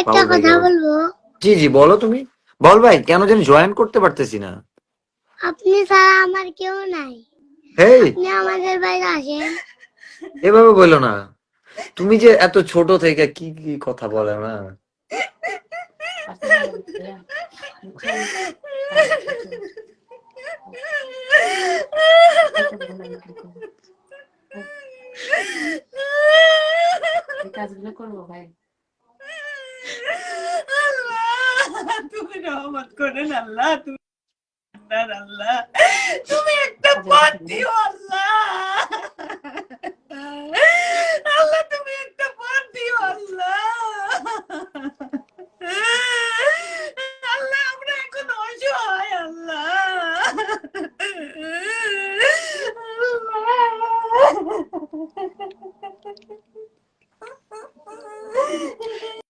একটা বাবুল ভাই কথা বলবো। জি জি বলো তুমি। বল ভাই, কেন জানি জয়েন করতে পারতেছি না। আপনি ছাড়া আমার কেউ নাই, হেই, আপনি আমাদের বাইরে আসেন। এভাবে বলো না। তুমি যে এত ছোট থেকে কি কি কথা বলে না। কাজগুলো করবো ভাই। তুমি রহমত করেন আল্লাহ, তুমি আল্লাহ, তুমি একটা পথ দিও আল্লাহ।